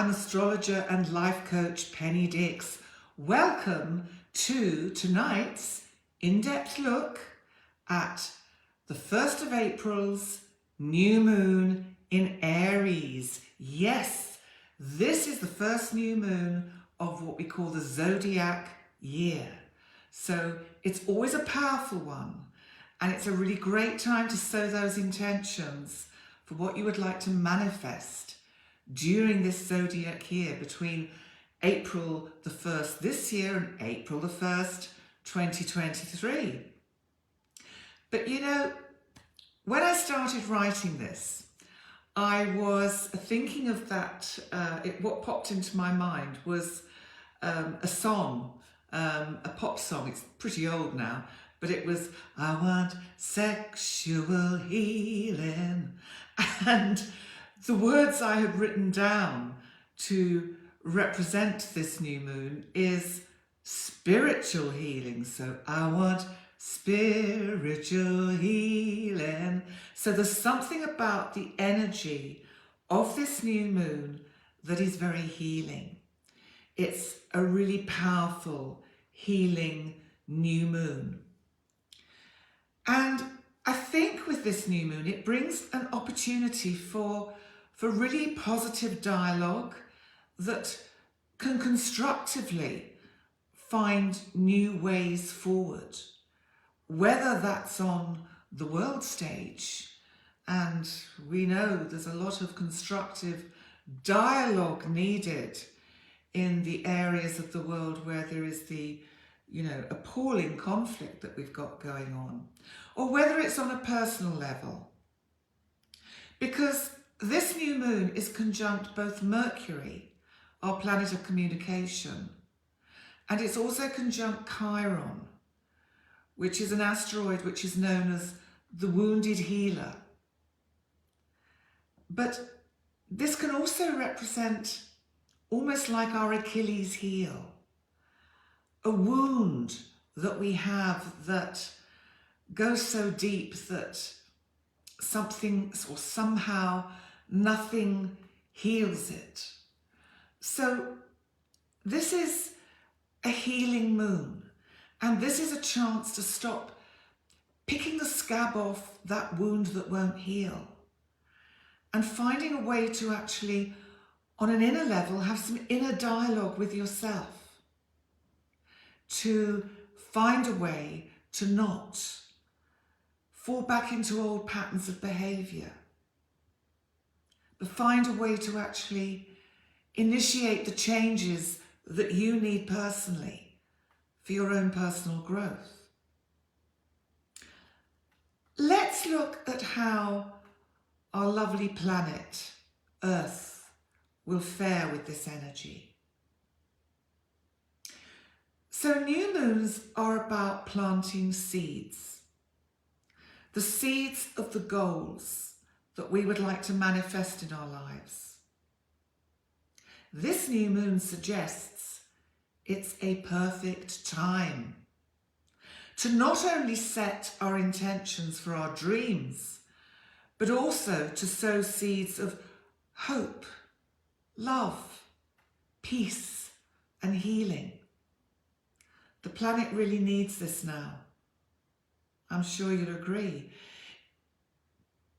I'm astrologer and life coach Penny Dix. Welcome to tonight's in-depth look at the 1st of April's new moon in Aries. Yes, this is the first new moon of what we call the Zodiac year. So it's always a powerful one, and it's a really great time to sow those intentions for what you would like to manifest during this Zodiac year between April the 1st this year and April the 1st, 2023. But you know, when I started writing this, I was thinking of that, what popped into my mind was a song, a pop song. It's pretty old now, but it was, I want sexual healing. And the words I had written down to represent this new moon is spiritual healing. So I want spiritual healing. So there's something about the energy of this new moon that is very healing. It's a really powerful, healing new moon. And I think with this new moon, it brings an opportunity for really positive dialogue that can constructively find new ways forward, whether that's on the world stage, and we know there's a lot of constructive dialogue needed in the areas of the world where there is the, appalling conflict that we've got going on, or whether it's on a personal level. Because this new moon is conjunct both Mercury, our planet of communication, and it's also conjunct Chiron, which is an asteroid which is known as the wounded healer. But this can also represent almost like our Achilles heel, a wound that we have that goes so deep that something or somehow nothing heals it. So this is a healing moon, and this is a chance to stop picking the scab off that wound that won't heal and finding a way to actually, on an inner level, have some inner dialogue with yourself, to find a way to not fall back into old patterns of behaviour, but find a way to actually initiate the changes that you need personally for your own personal growth. Let's look at how our lovely planet, Earth, will fare with this energy. So new moons are about planting seeds. The seeds of the goals that we would like to manifest in our lives. This new moon suggests it's a perfect time to not only set our intentions for our dreams, but also to sow seeds of hope, love, peace, and healing. The planet really needs this now. I'm sure you'll agree.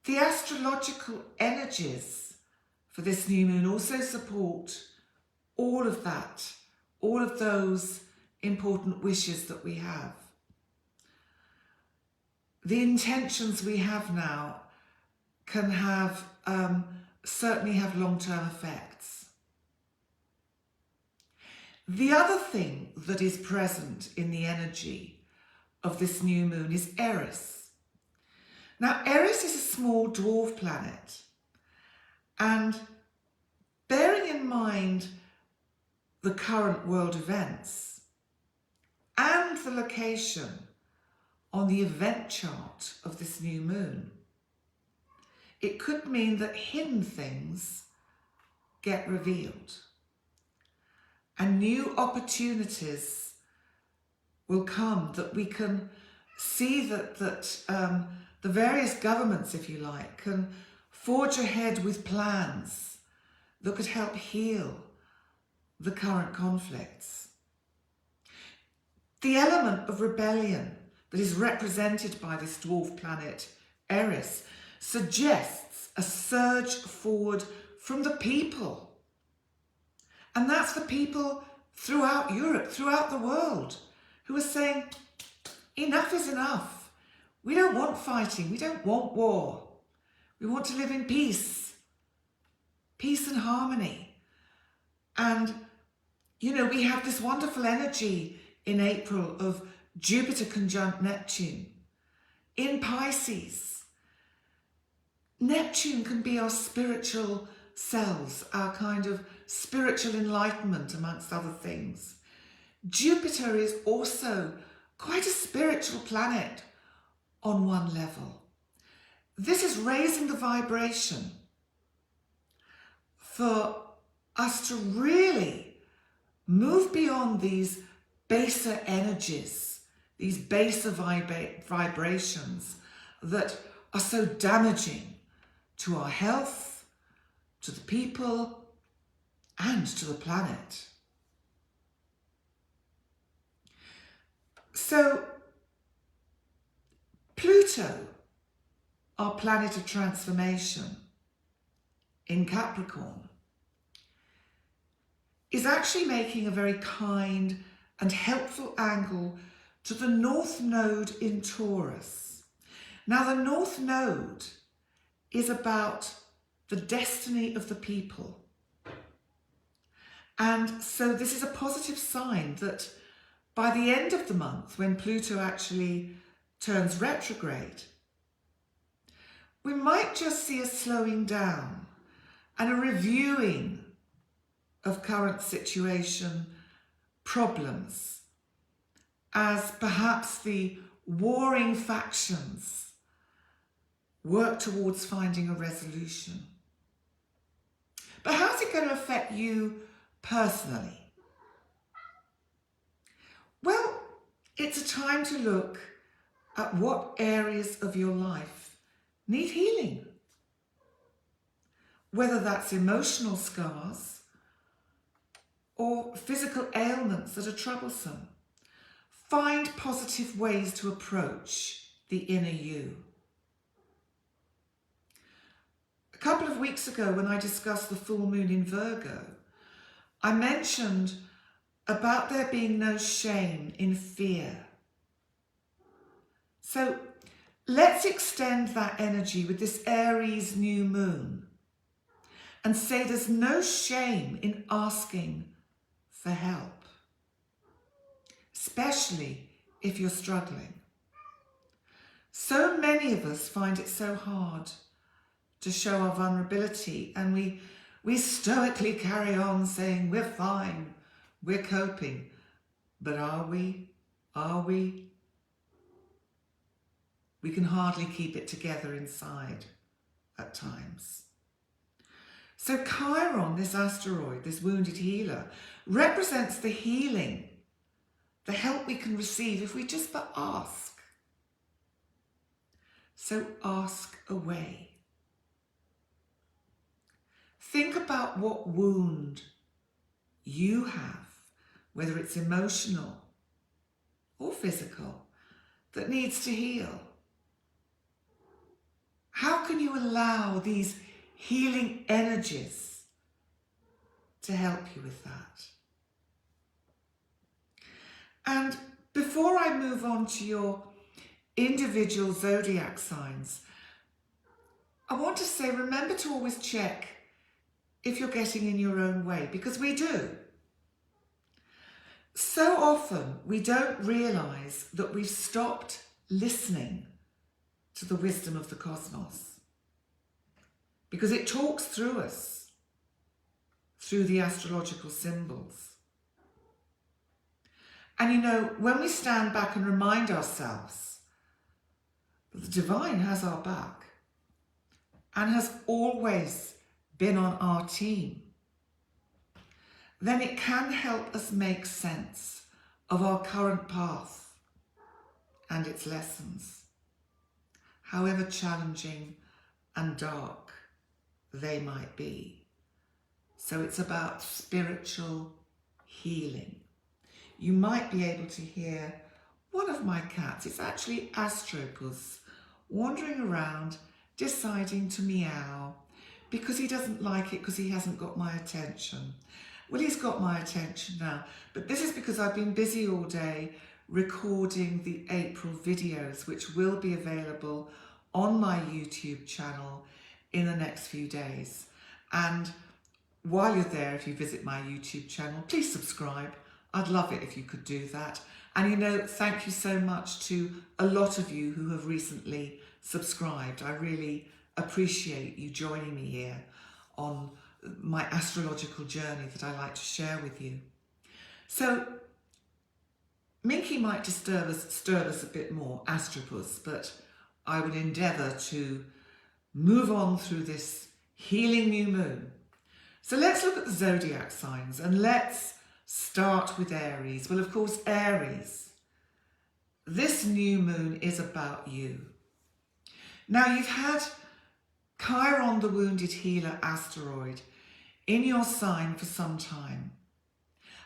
The astrological energies for this new moon also support all of that, all of those important wishes that we have. The intentions we have now can have, certainly have long-term effects. The other thing that is present in the energy of this new moon is Aries. Now, Aries is a small dwarf planet, and bearing in mind the current world events and the location on the event chart of this new moon, it could mean that hidden things get revealed and new opportunities will come, that we can see that the various governments, if you like, can forge ahead with plans that could help heal the current conflicts. The element of rebellion that is represented by this dwarf planet, Aries, suggests a surge forward from the people. And that's the people throughout Europe, throughout the world, who are saying, enough is enough. We don't want fighting. We don't want war. We want to live in peace and harmony. And, you know, we have this wonderful energy in April of Jupiter conjunct Neptune in Pisces. Neptune can be our spiritual selves, our kind of spiritual enlightenment, amongst other things. Jupiter is also quite a spiritual planet on one level. This is raising the vibration for us to really move beyond these baser energies, these baser vibrations that are so damaging to our health, to the people, and to the planet. So, Pluto, our planet of transformation in Capricorn, is actually making a very kind and helpful angle to the North Node in Taurus. Now, the North Node is about the destiny of the people. And so this is a positive sign that by the end of the month, when Pluto actually turns retrograde, we might just see a slowing down and a reviewing of current situation problems, as perhaps the warring factions work towards finding a resolution. But how's it going to affect you personally? Well, it's a time to look at what areas of your life need healing. Whether that's emotional scars or physical ailments that are troublesome. Find positive ways to approach the inner you. A couple of weeks ago, when I discussed the full moon in Virgo, I mentioned about there being no shame in fear. So let's extend that energy with this Aries new moon and say there's no shame in asking for help, especially if you're struggling. So many of us find it so hard to show our vulnerability, and we stoically carry on saying we're fine, we're coping. But are we? Are we? We can hardly keep it together inside at times. So Chiron, this asteroid, this wounded healer, represents the healing, the help we can receive if we just but ask. So ask away. Think about what wound you have, whether it's emotional or physical, that needs to heal. How can you allow these healing energies to help you with that? And before I move on to your individual zodiac signs, I want to say, remember to always check if you're getting in your own way, because we do. So often we don't realise that we've stopped listening to the wisdom of the cosmos, because it talks through us, through the astrological symbols. And you know, when we stand back and remind ourselves that the divine has our back and has always been on our team, then it can help us make sense of our current path and its lessons, however challenging and dark they might be. So it's about spiritual healing. You might be able to hear one of my cats. It's actually AstroCoach wandering around deciding to meow because he doesn't like it because he hasn't got my attention. Well, he's got my attention now, but this is because I've been busy all day recording the April videos, which will be available on my YouTube channel in the next few days. And while you're there, if you visit my YouTube channel, please subscribe. I'd love it if you could do that. And you know, thank you so much to a lot of you who have recently subscribed. I really appreciate you joining me here on my astrological journey that I like to share with you. So Minky might disturb us a bit more, AstroCoach, but I will endeavour to move on through this healing new moon. So let's look at the zodiac signs and let's start with Aries. Well, of course, Aries, this new moon is about you. Now, you've had Chiron, the wounded healer asteroid, in your sign for some time.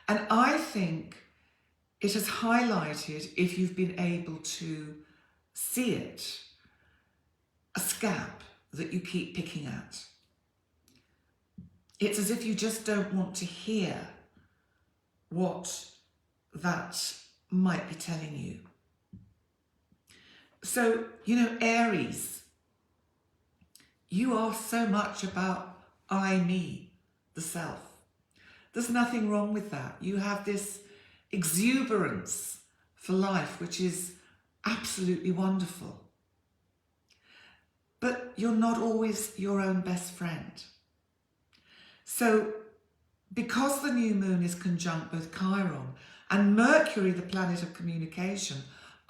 And I think it has highlighted, if you've been able to see it, a scab that you keep picking at. It's as if you just don't want to hear what that might be telling you. So, you know, Aries, you are so much about I, me, the self. There's nothing wrong with that. You have this exuberance for life, which is absolutely wonderful. But you're not always your own best friend. So, because the new moon is conjunct both Chiron and Mercury, the planet of communication,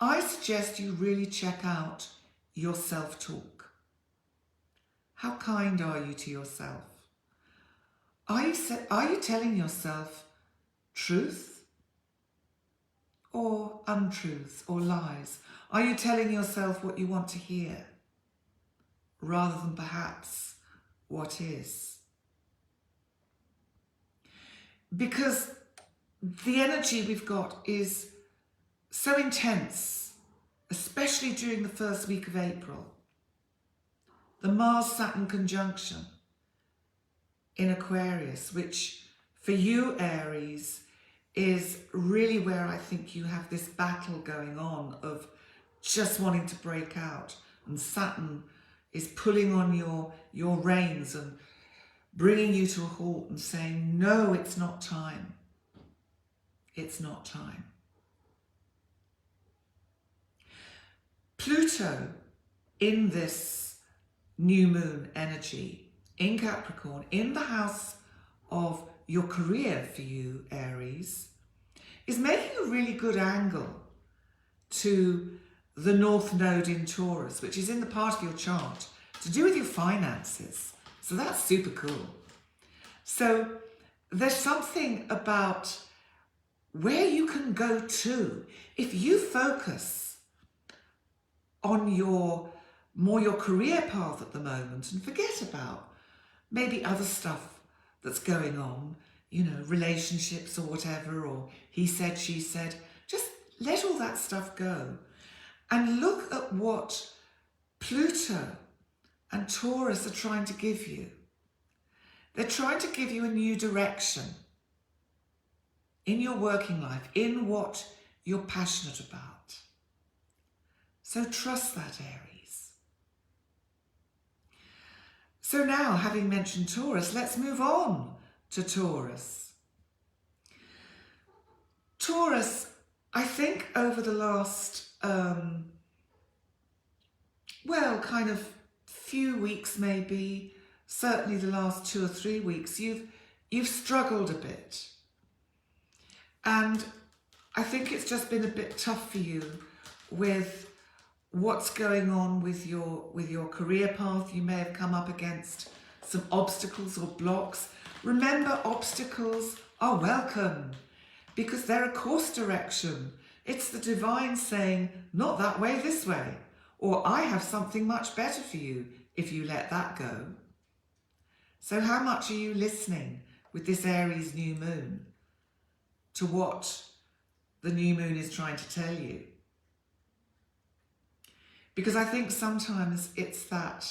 I suggest you really check out your self-talk. How kind are you to yourself? Are you telling yourself truth or untruths or lies? Are you telling yourself what you want to hear rather than perhaps what is? Because the energy we've got is so intense, especially during the first week of April. The Mars-Saturn conjunction in Aquarius, which for you, Aries, is really where I think you have this battle going on of just wanting to break out. And Saturn is pulling on your reins and bringing you to a halt and saying, no, it's not time. It's not time. Pluto in this new moon energy in Capricorn, in the house of your career for you, Aries, is making a really good angle to the North Node in Taurus, which is in the part of your chart to do with your finances. So that's super cool. So there's something about where you can go to if you focus on your career path at the moment and forget about maybe other stuff that's going on, you know, relationships or whatever, or he said, she said. Just let all that stuff go and look at what Pluto and Taurus are trying to give you. They're trying to give you a new direction in your working life, in what you're passionate about. So trust that, Aries. So now, having mentioned Taurus, let's move on to Taurus. Taurus, I think over the last, kind of few weeks maybe, certainly the last 2 or 3 weeks, you've struggled a bit. And I think it's just been a bit tough for you with what's going on with your career path. You may have come up against some obstacles or blocks. Remember, obstacles are welcome because they're a course direction. It's the divine saying, not that way, this way. Or I have something much better for you if you let that go. So how much are you listening with this Aries new moon to what the new moon is trying to tell you. Because I think sometimes it's that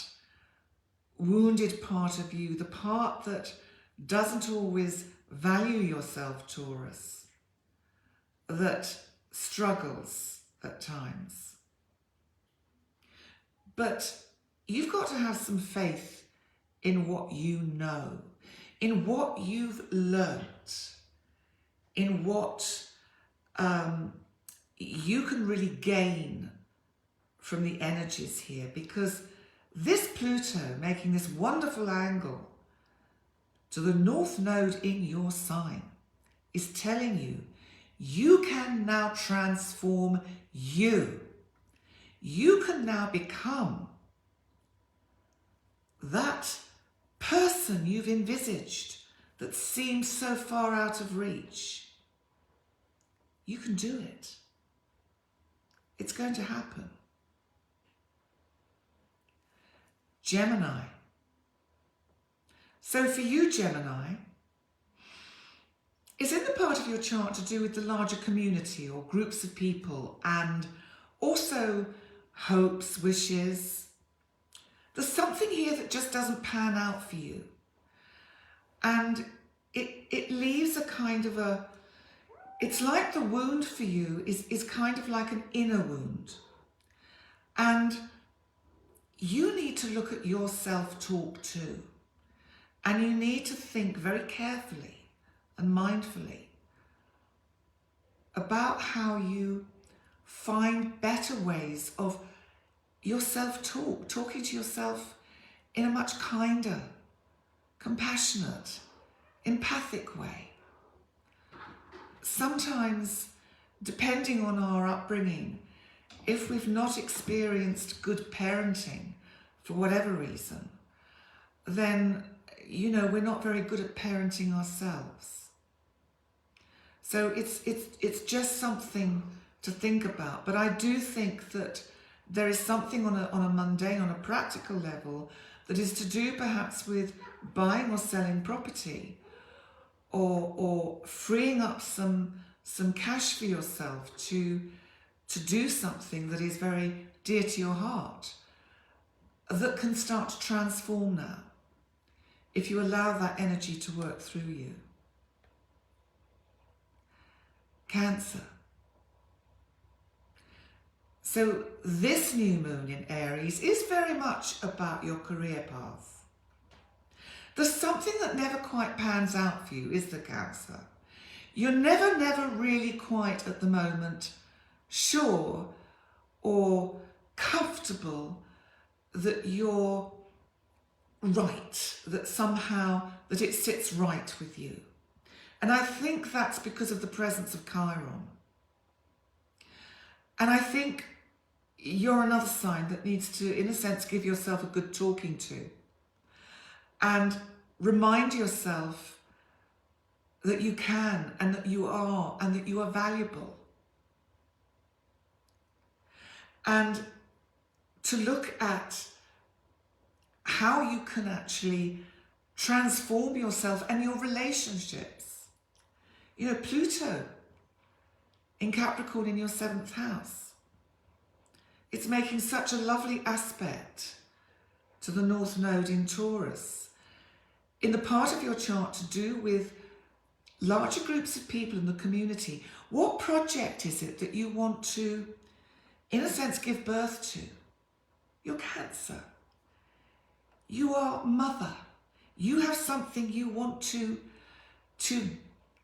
wounded part of you, the part that doesn't always value yourself, Taurus, that struggles at times. But you've got to have some faith in what you know, in what you've learnt, in what you can really gain from the energies here, because this Pluto making this wonderful angle to the North Node in your sign is telling you, you can now transform you. You can now become that person you've envisaged that seems so far out of reach. You can do it. It's going to happen. Gemini. So for you, Gemini, is in the part of your chart to do with the larger community or groups of people, and also hopes, wishes. There's something here that just doesn't pan out for you. And it leaves a kind of a, it's like the wound for you is kind of like an inner wound. And you need to look at your self-talk too. And you need to think very carefully and mindfully about how you find better ways of your self-talk, talking to yourself in a much kinder, compassionate, empathic way. Sometimes, depending on our upbringing, if we've not experienced good parenting for whatever reason, then, you know, we're not very good at parenting ourselves. So it's just something to think about. But I do think that there is something on a mundane, on a practical level, that is to do perhaps with buying or selling property, or freeing up some cash for yourself to do something that is very dear to your heart, that can start to transform now, if you allow that energy to work through you. Cancer. So this new moon in Aries is very much about your career path. There's something that never quite pans out for you, is the Cancer. You're never really quite at the moment sure or comfortable that you're right, that somehow that it sits right with you. And I think that's because of the presence of Chiron. And I think you're another sign that needs to, in a sense, give yourself a good talking to and remind yourself that you can, and that you are, and that you are valuable. And to look at how you can actually transform yourself and your relationships. You know, Pluto in Capricorn in your 7th house. It's making such a lovely aspect to the North Node in Taurus. In the part of your chart to do with larger groups of people in the community, what project is it that you want to, in a sense, give birth to? You're Cancer. You are mother. You have something you want to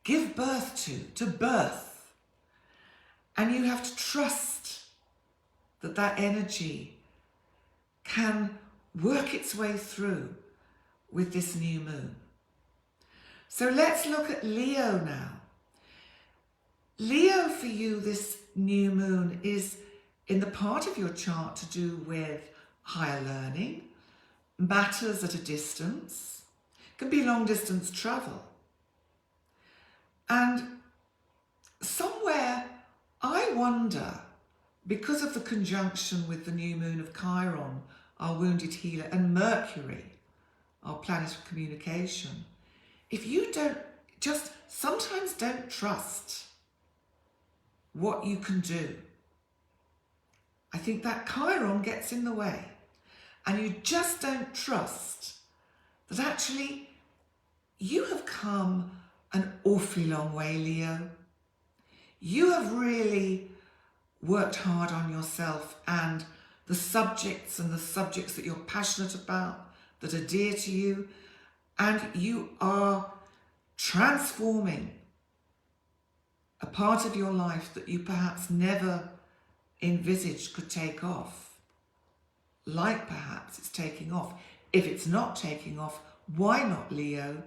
give birth to birth. And you have to trust that that energy can work its way through with this new moon. So let's look at Leo now. Leo, for you, this new moon is in the part of your chart to do with higher learning, matters at a distance, can be long distance travel. And somewhere I wonder, because of the conjunction with the new moon of Chiron, our wounded healer, and Mercury, our planet of communication, if you sometimes don't trust what you can do, I think that Chiron gets in the way, and you just don't trust that actually you have come an awfully long way, Leo. You have really worked hard on yourself and the subjects that you're passionate about, that are dear to you, and you are transforming a part of your life that you perhaps never envisaged could take off. Like perhaps it's taking off. If it's not taking off, why not, Leo?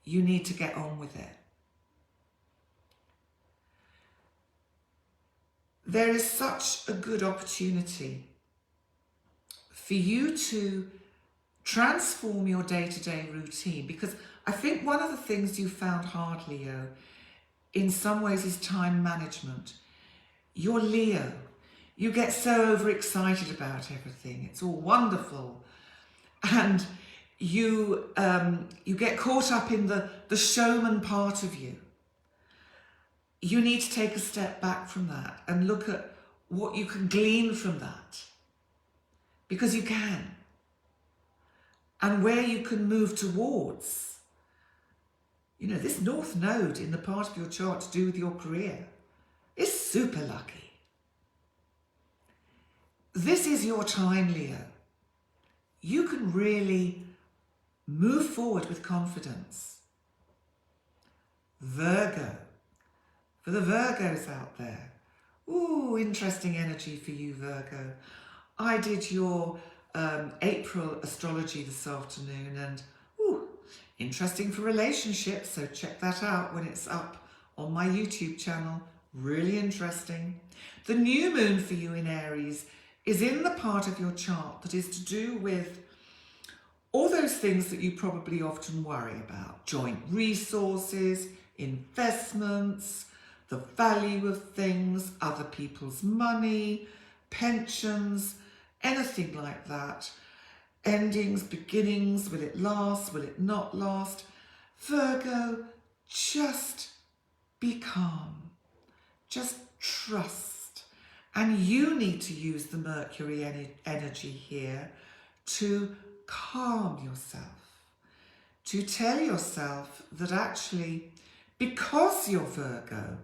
You need to get on with it. There is such a good opportunity for you to transform your day-to-day routine, because I think one of the things you found hard, Leo, in some ways is time management. You're Leo. You get so overexcited about everything. It's all wonderful. And you get caught up in the showman part of you. You need to take a step back from that and look at what you can glean from that. Because you can. And where you can move towards. You know, this North Node in the part of your chart to do with your career is super lucky. This is your time, Leo. You can really move forward with confidence. Virgo. For the Virgos out there. Ooh, interesting energy for you, Virgo. I did your April astrology this afternoon, and ooh, interesting for relationships, so check that out when it's up on my YouTube channel. Really interesting. The new moon for you in Aries is in the part of your chart that is to do with all those things that you probably often worry about. Joint resources, investments, the value of things, other people's money, pensions, anything like that. Endings, beginnings, will it last, will it not last? Virgo, just be calm. Just trust. And you need to use the Mercury energy here to calm yourself. To tell yourself that actually, because you're Virgo,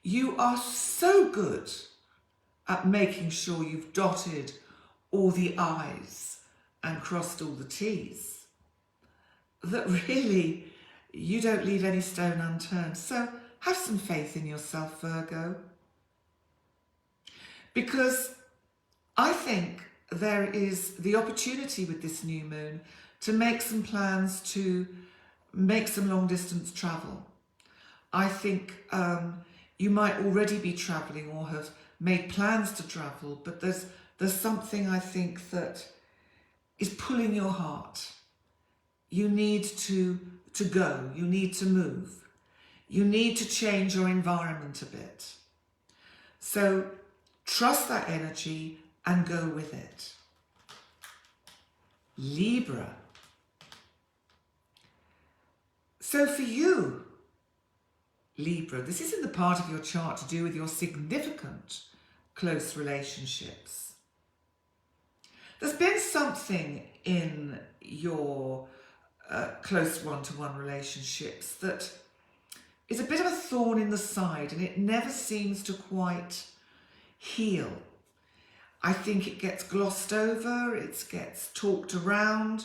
you are so good at making sure you've dotted all the I's and crossed all the T's that really you don't leave any stone unturned. So have some faith in yourself, Virgo. Because I think there is the opportunity with this new moon to make some plans to make some long distance travel. I think you might already be travelling or have made plans to travel, but there's something I think that is pulling your heart. You need to go, you need to move, you need to change your environment a bit. So trust that energy and go with it. Libra. So for you, Libra, this is in the part of your chart to do with your significant close relationships. There's been something in your close one-to-one relationships that is a bit of a thorn in the side, and it never seems to quite heal. I think it gets glossed over, it gets talked around,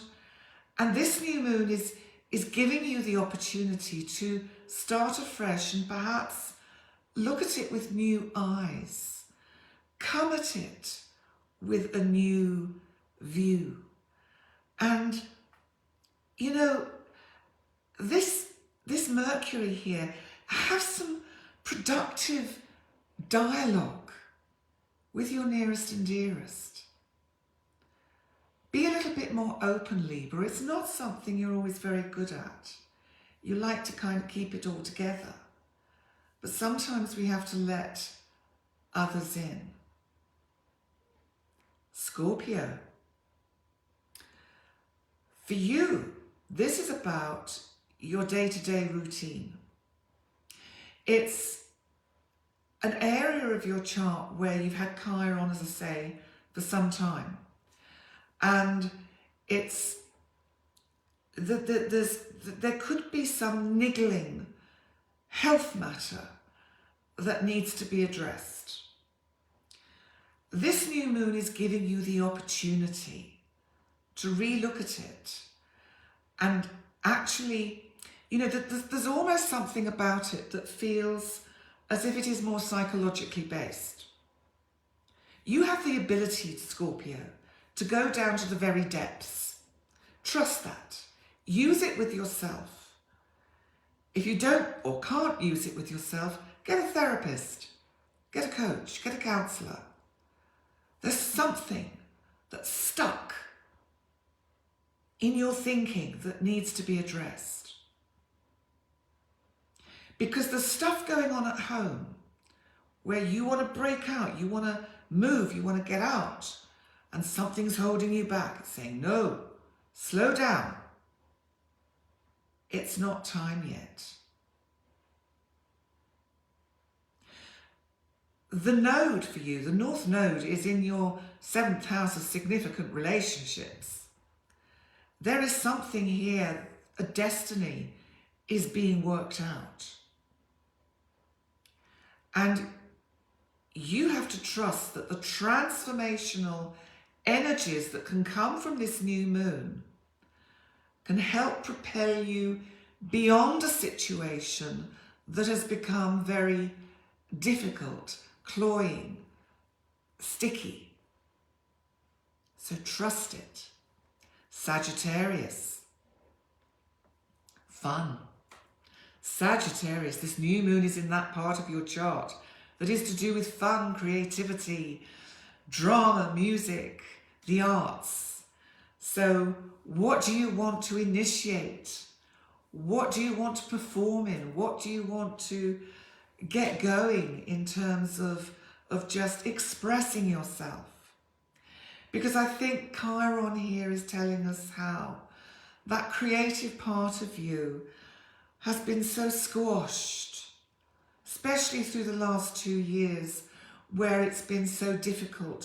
and this new moon is giving you the opportunity to start afresh and perhaps look at it with new eyes. Come at it with a new view. And, you know, this Mercury here, have some productive dialogue with your nearest and dearest. Be a little bit more open, Libra. It's not something you're always very good at. You like to kind of keep it all together. But sometimes we have to let others in. Scorpio. For you, This is about your day-to-day routine. It's an area of your chart where you've had Chiron, as I say, for some time. And it's there could be some niggling health matter that needs to be addressed. This new moon is giving you the opportunity to relook at it. And actually, you know, there's almost something about it that feels as if it is more psychologically based. You have the ability, Scorpio, to go down to the very depths. Trust that. Use it with yourself. If you don't or can't use it with yourself, get a therapist, get a coach, get a counsellor. There's something that's stuck in your thinking that needs to be addressed. Because there's stuff going on at home where you want to break out, you want to move, you want to get out, and something's holding you back. It's saying, no, slow down. It's not time yet. The node for you, the North Node, is in your 7th house of significant relationships. There is something here, a destiny is being worked out. And you have to trust that the transformational energies that can come from this new moon can help propel you beyond a situation that has become very difficult, cloying, sticky. So trust it. Sagittarius. Fun. Sagittarius, this new moon is in that part of your chart that is to do with fun, creativity, drama, music, the arts. So what do you want to initiate? What do you want to perform in? What do you want to get going in terms of just expressing yourself? Because I think Chiron here is telling us how that creative part of you has been so squashed, especially through the last 2 years where it's been so difficult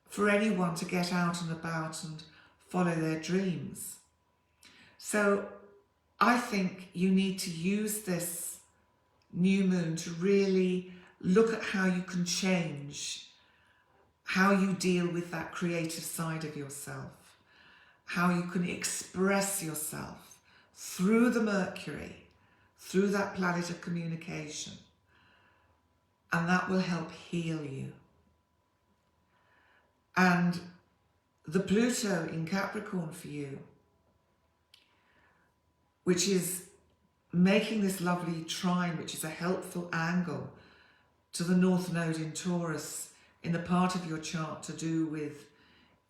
for anyone to get out and about and follow their dreams. So I think you need to use this new moon to really look at how you can change, how you deal with that creative side of yourself, how you can express yourself through the Mercury, through that planet of communication. And that will help heal you. And the Pluto in Capricorn for you, which is making this lovely trine, which is a helpful angle to the North Node in Taurus in the part of your chart to do with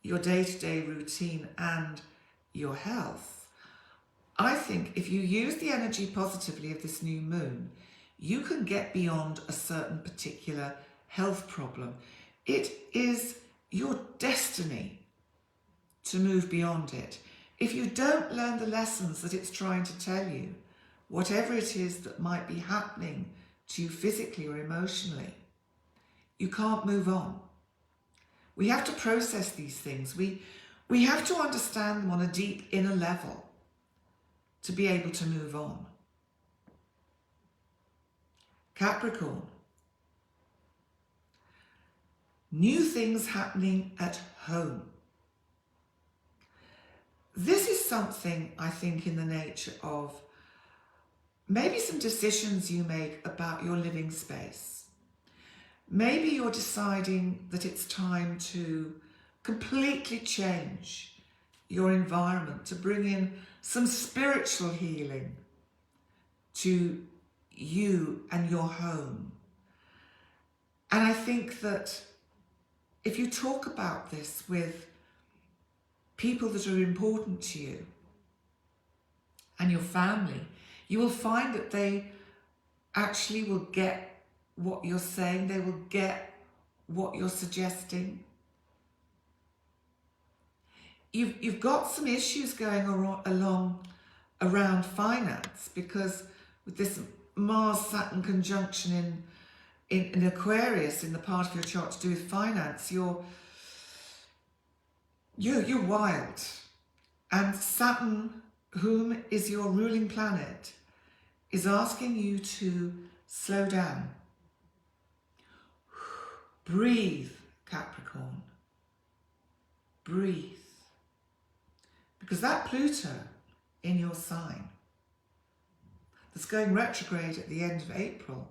your day-to-day routine and your health. I think if you use the energy positively of this new moon, you can get beyond a certain particular health problem. It is your destiny to move beyond it. If you don't learn the lessons that it's trying to tell you, whatever it is that might be happening to you physically or emotionally, you can't move on. We have to process these things. We have to understand them on a deep inner level to be able to move on. Capricorn. New things happening at home. This is something, I think, in the nature of maybe some decisions you make about your living space. Maybe you're deciding that it's time to completely change your environment, to bring in some spiritual healing to you and your home. And I think that if you talk about this with people that are important to you and your family, you will find that they actually will get what you're saying, they will get what you're suggesting. you've got some issues going along around finance, because with this Mars-Saturn conjunction in Aquarius, in the part of your chart to do with finance, you're wild. And Saturn, whom is your ruling planet, is asking you to slow down. Breathe, Capricorn. Breathe. Because that Pluto in your sign, that's going retrograde at the end of April,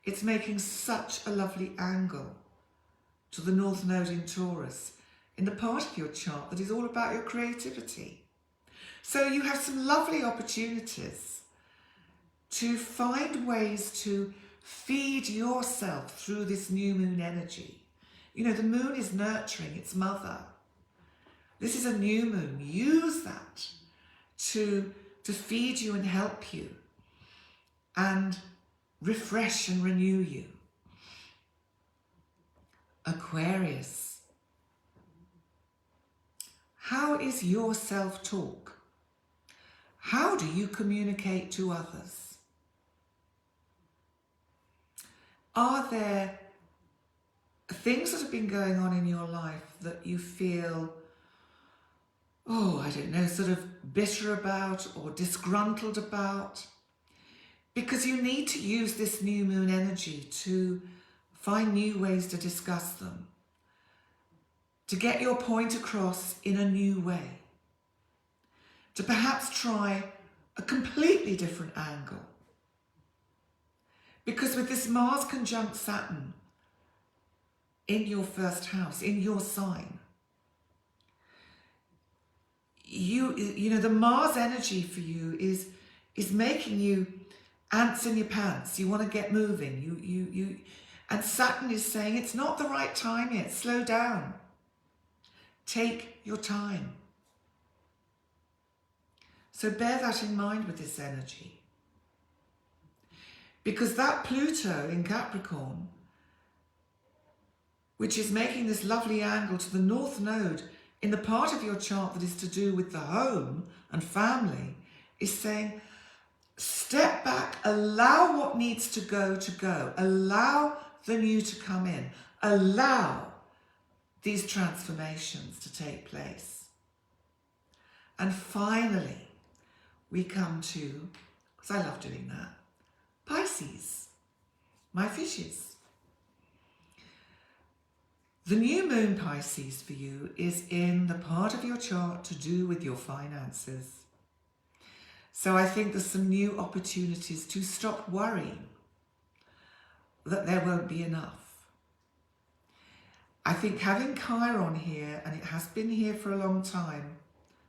it's making such a lovely angle to the North Node in Taurus, in the part of your chart that is all about your creativity. So you have some lovely opportunities to find ways to feed yourself through this new moon energy. You know, the moon is nurturing its mother. This is a new moon. Use that to feed you and help you and refresh and renew you. Aquarius. How is your self-talk? How do you communicate to others? Are there things that have been going on in your life that you feel, I don't know, sort of bitter about or disgruntled about? Because you need to use this new moon energy to find new ways to discuss them, to get your point across in a new way, to perhaps try a completely different angle. Because with this Mars conjunct Saturn in your first house, in your sign, you know, the Mars energy for you is making you ants in your pants. You want to get moving. And Saturn is saying it's not the right time yet. Slow down. Take your time. So bear that in mind with this energy. Because that Pluto in Capricorn, which is making this lovely angle to the North Node in the part of your chart that is to do with the home and family, is saying, step back, allow what needs to go, allow the new to come in, allow these transformations to take place. And finally, we come to, because I love doing that, Pisces, my fishes. The new moon Pisces for you is in the part of your chart to do with your finances. So I think there's some new opportunities to stop worrying that there won't be enough. I think having Chiron here, and it has been here for a long time,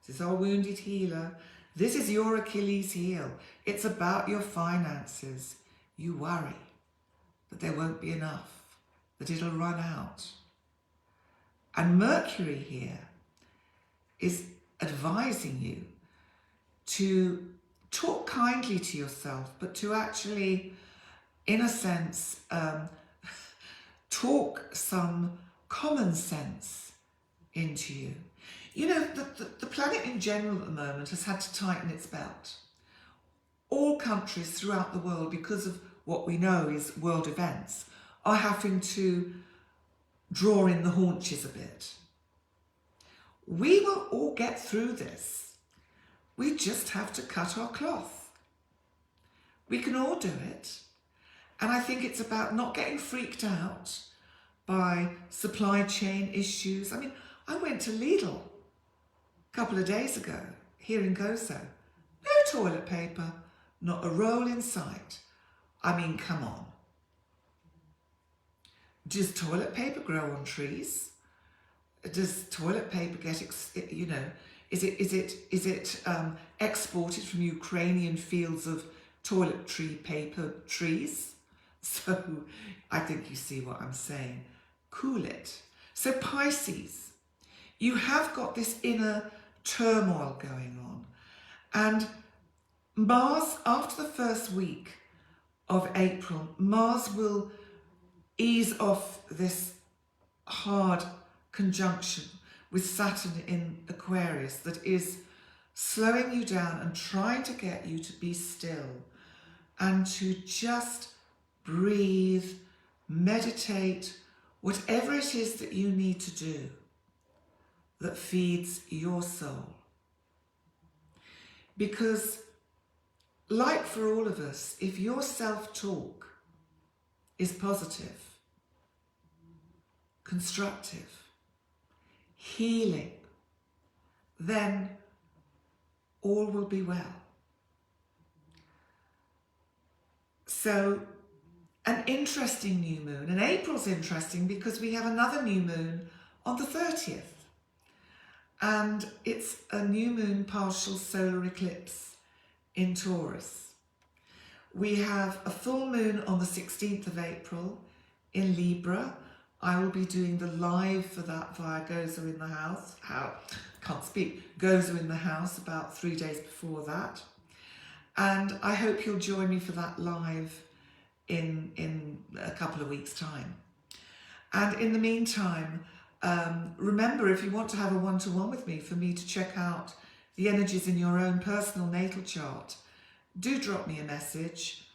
this is our wounded healer, this is your Achilles heel. It's about your finances. You worry that there won't be enough, that it'll run out. And Mercury here is advising you to talk kindly to yourself, but to actually, in a sense, talk some common sense into you. You know, the planet in general at the moment has had to tighten its belt. All countries throughout the world, because of what we know is world events, are having to draw in the haunches a bit. We will all get through this. We just have to cut our cloth. We can all do it. And I think it's about not getting freaked out by supply chain issues. I mean, I went to Lidl a couple of days ago here in Gozo. No toilet paper, not a roll in sight. I mean, come on. Does toilet paper grow on trees? Does toilet paper get, is it exported from Ukrainian fields of toiletry paper trees? So I think you see what I'm saying. Cool it. So Pisces, you have got this inner turmoil going on. And Mars, after the first week of April, Mars will ease off this hard conjunction with Saturn in Aquarius that is slowing you down and trying to get you to be still and to just breathe, meditate, whatever it is that you need to do that feeds your soul. Because, like for all of us, if your self-talk is positive, constructive, healing, then all will be well. So, an interesting new moon, and April's interesting because we have another new moon on the 30th. And it's a new moon partial solar eclipse in Taurus. We have a full moon on the 16th of April in Libra. I will be doing the live for that via Gozo in the House. Gozo in the House about 3 days before that. And I hope you'll join me for that live in a couple of weeks' time. And in the meantime, remember, if you want to have a one-to-one with me, for me to check out the energies in your own personal natal chart, do drop me a message,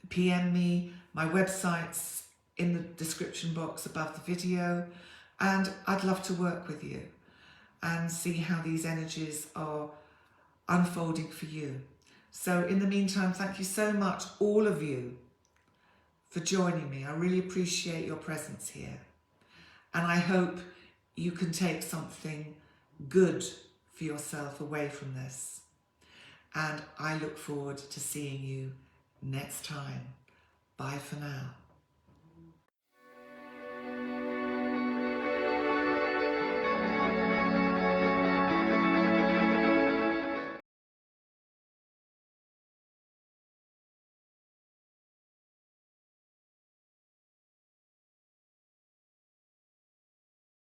PM me. My website's in the description box above the video, and I'd love to work with you and see how these energies are unfolding for you. So in the meantime, thank you so much, all of you, for joining me. I really appreciate your presence here. And I hope you can take something good for yourself away from this. And I look forward to seeing you next time. Bye for now.